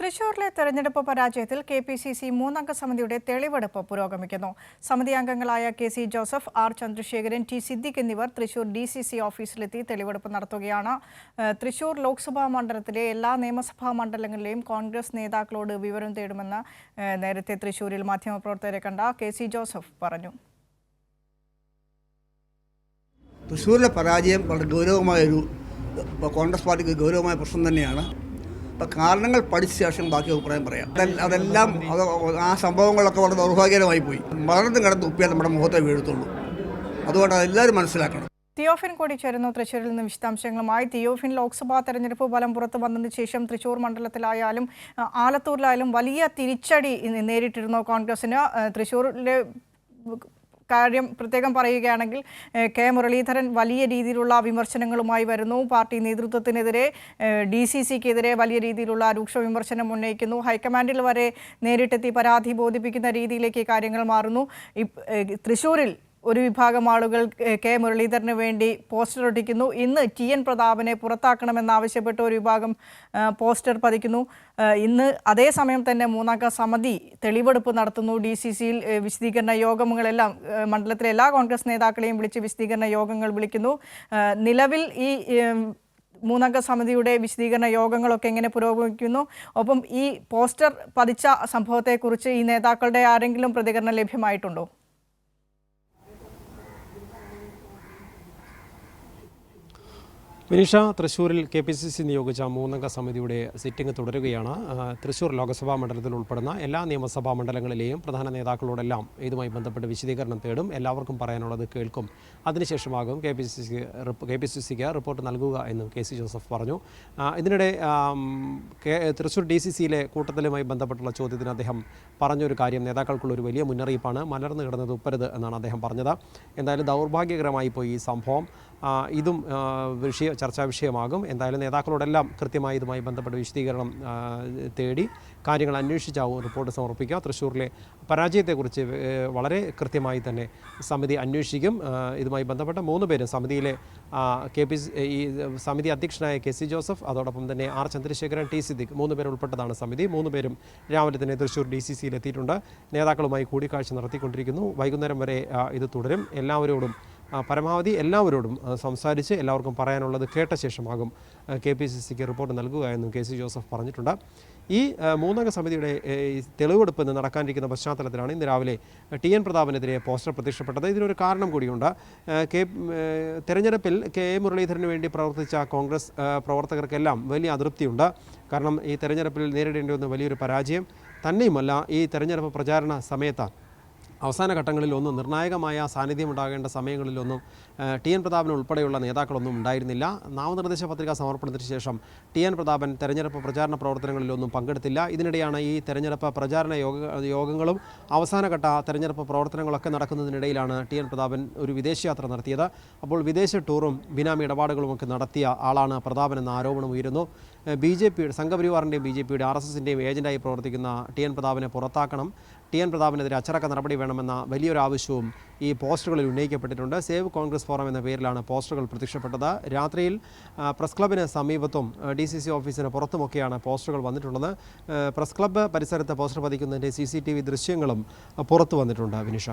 തൃശൂരിലെ തെരഞ്ഞെടുപ്പ് പരാജയത്തിൽ കെ.പി.സി.സി മൂന്നംഗ സമിതിയുടെ തെളിവെടുപ്പ് പുരോഗമിക്കുന്നു. സമിതി അംഗങ്ങളായ K C. Joseph, R. Chandrasekharan, T. Siddique എന്നിവർ തൃശൂർ ഡി.സി.സി ഓഫീസിലെത്തി തെളിവെടുപ്പ് നടത്തുകയാണ്. തൃശൂർ ലോക്സഭാ മണ്ഡലത്തിലെ എല്ലാ നിയമസഭാ മണ്ഡലങ്ങളിലെയും കോൺഗ്രസ് നേതാക്കളോട് വിവരം തേടുമെന്ന് നേരത്തെ തൃശൂരിൽ മാധ്യമപ്രവർത്തകരെ കണ്ട കെ.സി. ജോസഫ് പറഞ്ഞു. തൃശ്ശൂരിലെ പരാജയം വളരെ ഗൗരവമായൊരു കോൺഗ്രസ് പാർട്ടിക്ക് ഗൗരവമായ പ്രശ്നം തന്നെയാണ്. അപ്പോൾ കാരണങ്ങൾ പഠിച്ച ശേഷം ബാക്കി അഭിപ്രായം പറയാം. അതെല്ലാം ആ സംഭവങ്ങളൊക്കെ വളരെ ദൗർഭാഗ്യകരമായി പോയി. വളർന്നു കിടന്ന് ഉപ്പിയാൽ നമ്മുടെ മുഖത്തെ വീഴത്തുള്ളൂ. അതുകൊണ്ട് അതെല്ലാവരും മനസ്സിലാക്കണം. തിയോഫിൻ കൂടി ചേരുന്നു തൃശ്ശൂരിൽ നിന്ന് വിശദാംശങ്ങളുമായി. തിയോഫിൻ, ലോക്സഭാ തെരഞ്ഞെടുപ്പ് ഫലം പുറത്തു വന്നതിന് ശേഷം തൃശ്ശൂർ മണ്ഡലത്തിലായാലും ആലത്തൂരിലായാലും വലിയ തിരിച്ചടി നേരിട്ടിരുന്നു കോൺഗ്രസിന്. തൃശ്ശൂരിലെ കാര്യം പ്രത്യേകം പറയുകയാണെങ്കിൽ കെ മുരളീധരൻ വലിയ രീതിയിലുള്ള വിമർശനങ്ങളുമായി വരുന്നു. പാർട്ടി നേതൃത്വത്തിനെതിരെ, DCCക്കെതിരെ വലിയ രീതിയിലുള്ള രൂക്ഷ വിമർശനം ഉന്നയിക്കുന്നു. ഹൈക്കമാൻഡിൽ വരെ നേരിട്ടെത്തി പരാതി ബോധിപ്പിക്കുന്ന രീതിയിലേക്ക് കാര്യങ്ങൾ മാറുന്നു. തൃശ്ശൂരിൽ ഒരു വിഭാഗം ആളുകൾ കെ മുരളീധരന് വേണ്ടി പോസ്റ്റർ ഒട്ടിക്കുന്നു. ഇന്ന് TN പ്രതാപനെ പുറത്താക്കണമെന്നാവശ്യപ്പെട്ട് ഒരു വിഭാഗം പോസ്റ്റർ പതിക്കുന്നു. ഇന്ന് അതേസമയം തന്നെ മൂന്നംഗ സമിതി തെളിവെടുപ്പ് നടത്തുന്നു. DCCയിൽ വിശദീകരണ യോഗങ്ങളെല്ലാം മണ്ഡലത്തിലെ എല്ലാ കോൺഗ്രസ് നേതാക്കളെയും വിളിച്ച് വിശദീകരണ യോഗങ്ങൾ വിളിക്കുന്നു. നിലവിൽ ഈ മൂന്നംഗ സമിതിയുടെ വിശദീകരണ യോഗങ്ങളൊക്കെ എങ്ങനെ പുരോഗമിക്കുന്നു? ഒപ്പം ഈ പോസ്റ്റർ പതിച്ച സംഭവത്തെക്കുറിച്ച് ഈ നേതാക്കളുടെ ആരെങ്കിലും പ്രതികരണം ലഭ്യമായിട്ടുണ്ടോ? വിനീഷ, തൃശ്ശൂരിൽ KPCC നിയോഗിച്ച മൂന്നംഗ സമിതിയുടെ സിറ്റിംഗ് തുടരുകയാണ്. തൃശ്ശൂർ ലോക്സഭാ മണ്ഡലത്തിൽ ഉൾപ്പെടുന്ന എല്ലാ നിയമസഭാ മണ്ഡലങ്ങളിലെയും പ്രധാന നേതാക്കളോടെല്ലാം ഇതുമായി ബന്ധപ്പെട്ട് വിശദീകരണം തേടും. എല്ലാവർക്കും പറയാനുള്ളത് കേൾക്കും. അതിനുശേഷമാകും KPCCക്ക് റിപ്പോർട്ട് നൽകുക എന്നും കെ.സി. ജോസഫ് പറഞ്ഞു. ഇതിനിടെ തൃശ്ശൂർ DCCയിലെ കൂട്ടത്തിലുമായി ബന്ധപ്പെട്ടുള്ള ചോദ്യത്തിന് അദ്ദേഹം പറഞ്ഞൊരു കാര്യം നേതാക്കൾക്കുള്ളൊരു വലിയ മുന്നറിയിപ്പാണ്. മലർന്നു കിടന്നത് ഉപ്പരുത് എന്നാണ് അദ്ദേഹം പറഞ്ഞത്. എന്തായാലും ദൗർഭാഗ്യകരമായി പോയി ഈ സംഭവം. ഇതും ചർച്ചാ വിഷയമാകും. എന്തായാലും നേതാക്കളോടെല്ലാം കൃത്യമായി ഇതുമായി ബന്ധപ്പെട്ട വിശദീകരണം തേടി കാര്യങ്ങൾ അന്വേഷിച്ചാവും റിപ്പോർട്ട് സമർപ്പിക്കുക. തൃശ്ശൂരിലെ പരാജയത്തെക്കുറിച്ച് വളരെ കൃത്യമായി തന്നെ സമിതി അന്വേഷിക്കും. ഇതുമായി ബന്ധപ്പെട്ട 3 പേരും സമിതിയിലെ ഈ സമിതി അധ്യക്ഷനായ കെ.സി. ജോസഫ്, അതോടൊപ്പം തന്നെ ആർ. ചന്ദ്രശേഖരൻ, ടി. സിദ്ദിഖ് 3 പേർ ഉൾപ്പെട്ടതാണ് സമിതി. 3 പേരും രാവിലെ തന്നെ തൃശ്ശൂർ DCCയിൽ എത്തിയിട്ടുണ്ട്. നേതാക്കളുമായി കൂടിക്കാഴ്ച നടത്തിക്കൊണ്ടിരിക്കുന്നു. വൈകുന്നേരം വരെ ഇത് തുടരും. പരമാവധി എല്ലാവരോടും സംസാരിച്ച് എല്ലാവർക്കും പറയാനുള്ളത് കേട്ട ശേഷമാകും KPCCക്ക് റിപ്പോർട്ട് നൽകുക എന്നും കെ.സി. ജോസഫ് പറഞ്ഞിട്ടുണ്ട്. ഈ മൂന്നംഗ സമിതിയുടെ തെളിവെടുപ്പ് നടക്കാനിരിക്കുന്ന പശ്ചാത്തലത്തിലാണ് ഇന്ന് രാവിലെ TN പ്രതാപനെതിരെ പോസ്റ്റർ പ്രത്യക്ഷപ്പെട്ടത്. ഇതിനൊരു കാരണം കൂടിയുണ്ട്. തെരഞ്ഞെടുപ്പിൽ കെ മുരളീധരന് വേണ്ടി പ്രവർത്തിച്ച കോൺഗ്രസ് പ്രവർത്തകർക്കെല്ലാം വലിയ അതൃപ്തിയുണ്ട്. കാരണം ഈ തെരഞ്ഞെടുപ്പിൽ നേരിടേണ്ടി വന്ന വലിയൊരു പരാജയം തന്നെയുമല്ല, ഈ തെരഞ്ഞെടുപ്പ് പ്രചാരണ സമയത്ത് അവസാന ഘട്ടങ്ങളിലൊന്നും നിർണായകമായ സാന്നിധ്യം ഉണ്ടാകേണ്ട സമയങ്ങളിലൊന്നും TN പ്രതാപൻ ഉൾപ്പെടെയുള്ള നേതാക്കളൊന്നും ഉണ്ടായിരുന്നില്ല. നാമനിർദ്ദേശ പത്രിക സമർപ്പണത്തിന് ശേഷം TN പ്രതാപൻ തെരഞ്ഞെടുപ്പ് പ്രചാരണ പ്രവർത്തനങ്ങളിലൊന്നും പങ്കെടുത്തില്ല. ഇതിനിടെയാണ് ഈ തെരഞ്ഞെടുപ്പ് പ്രചാരണ യോഗങ്ങളും അവസാനഘട്ട തെരഞ്ഞെടുപ്പ് പ്രവർത്തനങ്ങളൊക്കെ നടക്കുന്നതിനിടയിലാണ് TN പ്രതാപൻ ഒരു വിദേശയാത്ര നടത്തിയത്. അപ്പോൾ വിദേശ ടൂറും ബിനാമി ഇടപാടുകളുമൊക്കെ നടത്തിയ ആളാണ് പ്രതാപൻ എന്ന ആരോപണം ഉയരുന്നു. BJPയുടെ സംഘപരിവാറിൻ്റെയും BJPയുടെ RSSൻ്റെയും ഏജൻ്റായി പ്രവർത്തിക്കുന്ന TN പ്രതാപനെ പുറത്താക്കണം, TN പ്രതാപനെതിരെ അച്ചടക്ക നടപടി വേണമെന്ന വലിയൊരു ആവശ്യവും ഈ പോസ്റ്ററുകളിൽ ഉന്നയിക്കപ്പെട്ടിട്ടുണ്ട്. സേവ് കോൺഗ്രസ് ഫോറം എന്ന പേരിലാണ് പോസ്റ്ററുകൾ പ്രത്യക്ഷപ്പെട്ടത്. രാത്രിയിൽ പ്രസ് ക്ലബിന് സമീപത്തും DCC ഓഫീസിന് പുറത്തുമൊക്കെയാണ് പോസ്റ്ററുകൾ വന്നിട്ടുള്ളത്. പ്രസ് ക്ലബ്ബ് പരിസരത്ത് പോസ്റ്റർ പതിക്കുന്നതിൻ്റെ CCTV ദൃശ്യങ്ങളും പുറത്തു വന്നിട്ടുണ്ട്. വിനിഷ.